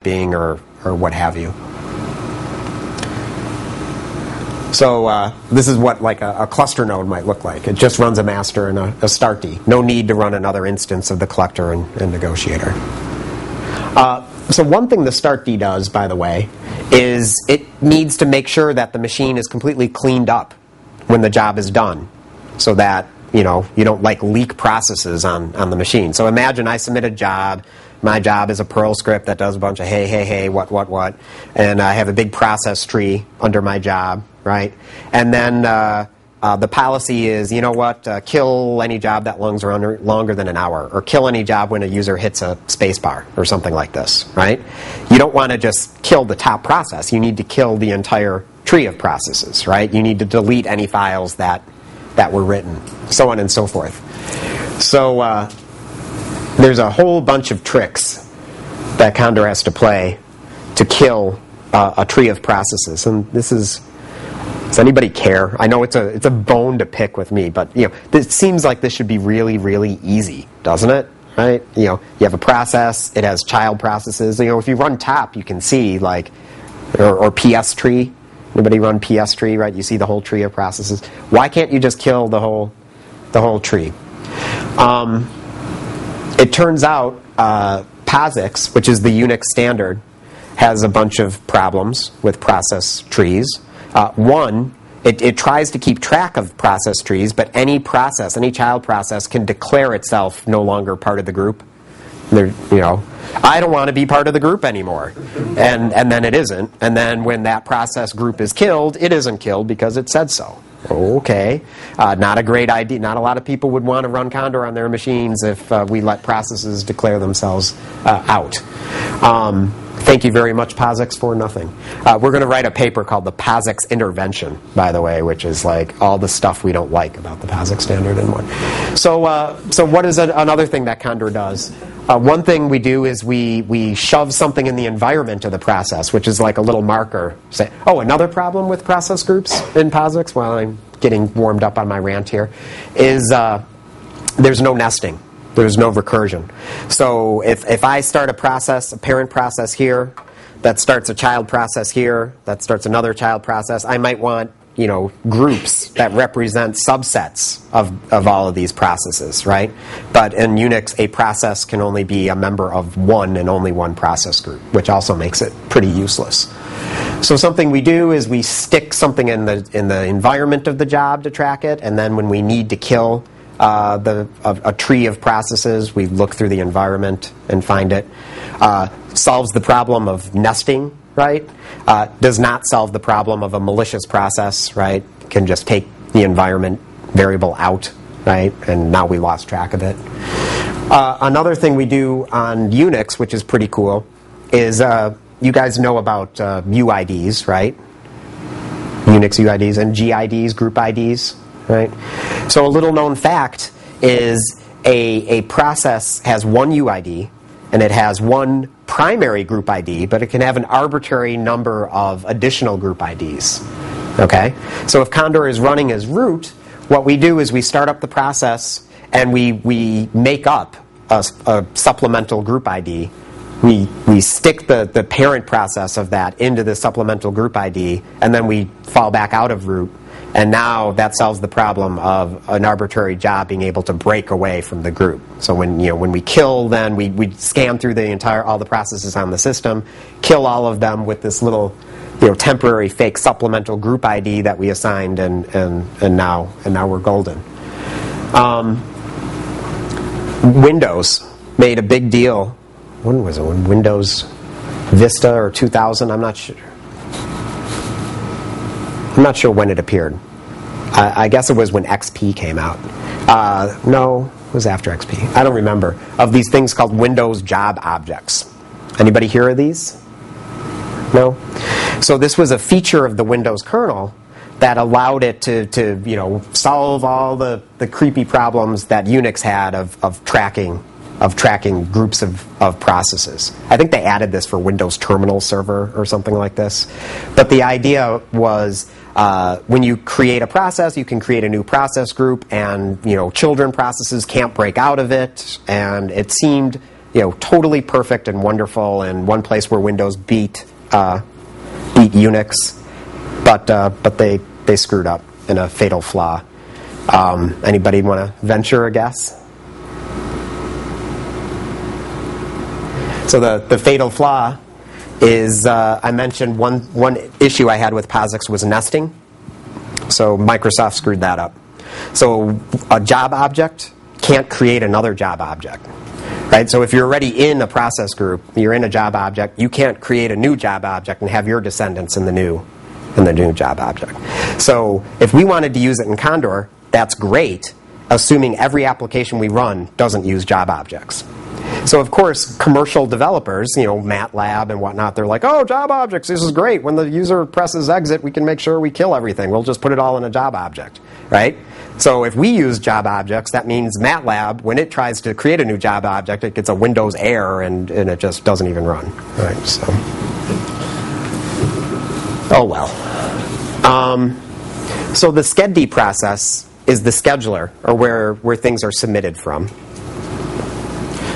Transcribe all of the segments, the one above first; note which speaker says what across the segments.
Speaker 1: being or what have you. So this is what like a cluster node might look like. It just runs a master and a startee. No need to run another instance of the collector and negotiator. So one thing the startee does, by the way, is it needs to make sure that the machine is completely cleaned up when the job is done, so that you don't like leak processes on the machine. So imagine I submit a job. My job is a Perl script that does a bunch of hey, what, and I have a big process tree under my job, right? And then the policy is, kill any job that runs longer than an hour, or kill any job when a user hits a space bar, or something like this, right? You don't want to just kill the top process. You need to kill the entire tree of processes, right? You need to delete any files that were written, so on and so forth. So there's a whole bunch of tricks that Condor has to play to kill a tree of processes, and this is. Does anybody care? I know it's a bone to pick with me, but it seems like this should be really, really easy, doesn't it? Right? You have a process. It has child processes. If you run top, you can see or PS tree. Anybody run PS tree? Right? You see the whole tree of processes. Why can't you just kill the whole tree? It turns out POSIX, which is the Unix standard, has a bunch of problems with process trees. One, it tries to keep track of process trees, but any child process can declare itself no longer part of the group. I don't want to be part of the group anymore. And then it isn't. And then when that process group is killed, it isn't killed because it said so. Okay. Not a great idea. Not a lot of people would want to run Condor on their machines if we let processes declare themselves out. Thank you very much, POSIX, for nothing. We're going to write a paper called the POSIX Intervention, by the way, which is like all the stuff we don't like about the POSIX standard in one. So what is another thing that Condor does? One thing we do is we shove something in the environment of the process, which is like a little marker. Say, another problem with process groups in POSIX, while I'm getting warmed up on my rant here, is there's no nesting. There's no recursion. So if I start a parent process here, that starts a child process here, that starts another child process, I might want groups that represent subsets of all of these processes, right? But in Unix, a process can only be a member of one and only one process group, which also makes it pretty useless. So something we do is we stick something in the environment of the job to track it, and then when we need to kill a tree of processes, we look through the environment and find it. Solves the problem of nesting, right? Does not solve the problem of a malicious process, right? Can just take the environment variable out, right? And now we lost track of it. Another thing we do on Unix, which is pretty cool, is you guys know about UIDs, right? Unix UIDs and GIDs, group IDs. Right? So a little known fact is a process has one UID and it has one primary group ID, but it can have an arbitrary number of additional group IDs. Okay? So if Condor is running as root, what we do is we start up the process and we make up a supplemental group ID. We stick the parent process of that into the supplemental group ID, and then we fall back out of root. And now that solves the problem of an arbitrary job being able to break away from the group. So when we kill, then we scan through all the processes on the system, kill all of them with this little temporary fake supplemental group ID that we assigned, and now we're golden. Windows made a big deal. When was it? When Windows Vista or 2000? I'm not sure. I'm not sure when it appeared. I guess it was when XP came out. No, it was after XP. I don't remember. Of these things called Windows job objects. Anybody hear of these? No? So this was a feature of the Windows kernel that allowed it to solve all the creepy problems that Unix had of tracking groups of processes. I think they added this for Windows Terminal Server or something like this. But the idea was when you create a process, you can create a new process group, and children processes can't break out of it. And it seemed totally perfect and wonderful, and one place where Windows beat Unix, but they screwed up in a fatal flaw. Anybody want to venture a guess? So the fatal flaw is, I mentioned one issue I had with POSIX was nesting. So Microsoft screwed that up. So a job object can't create another job object. Right? So if you're already in a process group, you're in a job object, you can't create a new job object and have your descendants in the new job object. So if we wanted to use it in Condor, that's great, assuming every application we run doesn't use job objects. So of course, commercial developers, MATLAB and whatnot, they're like, oh, job objects, this is great. When the user presses exit, we can make sure we kill everything. We'll just put it all in a job object, right? So if we use job objects, that means MATLAB, when it tries to create a new job object, it gets a Windows error and it just doesn't even run, right? So, oh well. So the SCHED process is the scheduler, or where things are submitted from.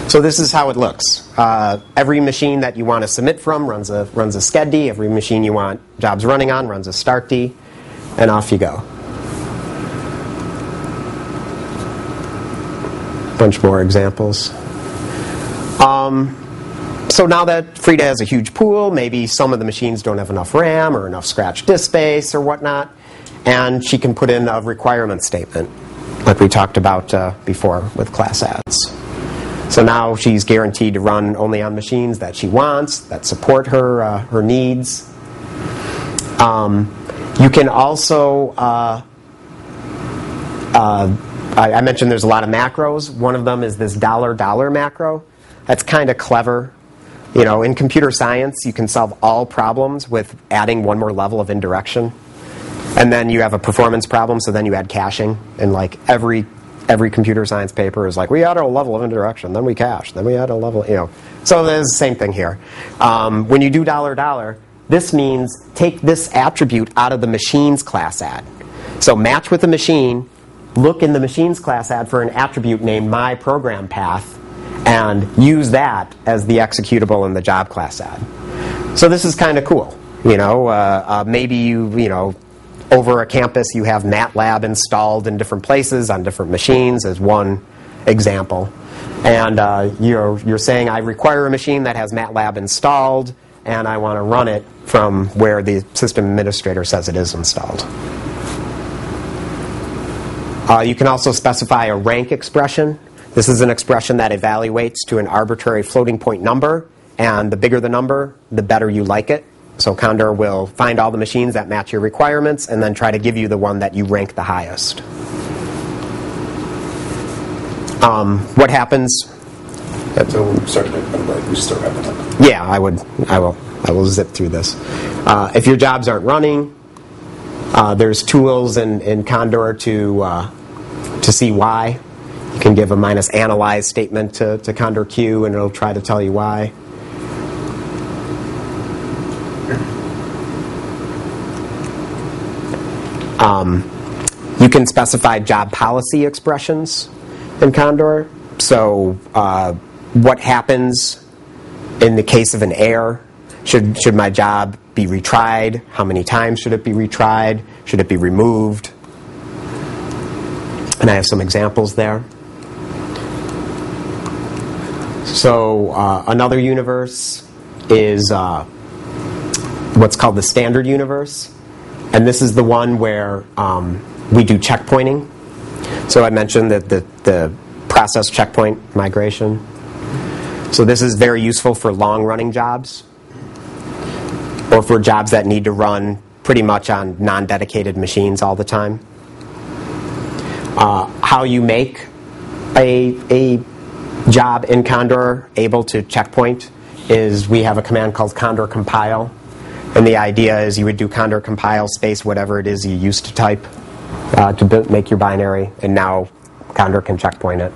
Speaker 1: So this is how it looks. Every machine that you want to submit from runs a SCHED. Every machine you want jobs running on runs a startd, and off you go. Bunch more examples. So now that Frida has a huge pool, maybe some of the machines don't have enough RAM or enough scratch disk space or whatnot, and she can put in a requirement statement like we talked about before with class adds. So now she's guaranteed to run only on machines that she wants, that support her needs. You can also, I mentioned there's a lot of macros. One of them is this $$ macro. That's kind of clever. In computer science, you can solve all problems with adding one more level of indirection. And then you have a performance problem, so then you add caching. And like every computer science paper is like, we add a level of indirection, then we cache, then we add a level, So there's the same thing here. When you do $, this means take this attribute out of the machines class add. So match with the machine, look in the machines class add for an attribute named myProgramPath, and use that as the executable in the job class add. So this is kind of cool. Maybe you over a campus you have MATLAB installed in different places on different machines as one example. And you're saying I require a machine that has MATLAB installed, and I want to run it from where the system administrator says it is installed. You can also specify a rank expression. This is an expression that evaluates to an arbitrary floating point number, and the bigger the number, the better you like it. So Condor will find all the machines that match your requirements and then try to give you the one that you rank the highest. What happens?
Speaker 2: So sorry, we still wrap it up.
Speaker 1: Yeah, I will zip through this. If your jobs aren't running, there's tools in Condor to see why. You can give a -analyze statement to Condor Q, and it'll try to tell you why. You can specify job policy expressions in Condor. So what happens in the case of an error? Should my job be retried? How many times should it be retried? Should it be removed? And I have some examples there. So another universe is what's called the standard universe. And this is the one where we do checkpointing. So I mentioned that the process checkpoint migration. So this is very useful for long-running jobs, or for jobs that need to run pretty much on non-dedicated machines all the time. How you make a job in Condor able to checkpoint is we have a command called Condor compile. And the idea is you would do Condor compile space whatever it is you used to type to make your binary, and now Condor can checkpoint it.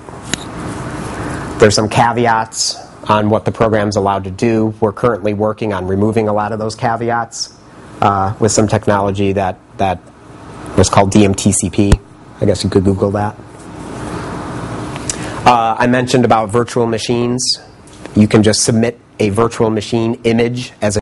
Speaker 1: There's some caveats on what the program's allowed to do. We're currently working on removing a lot of those caveats with some technology that was called DMTCP. I guess you could Google that. I mentioned about virtual machines. You can just submit a virtual machine image as a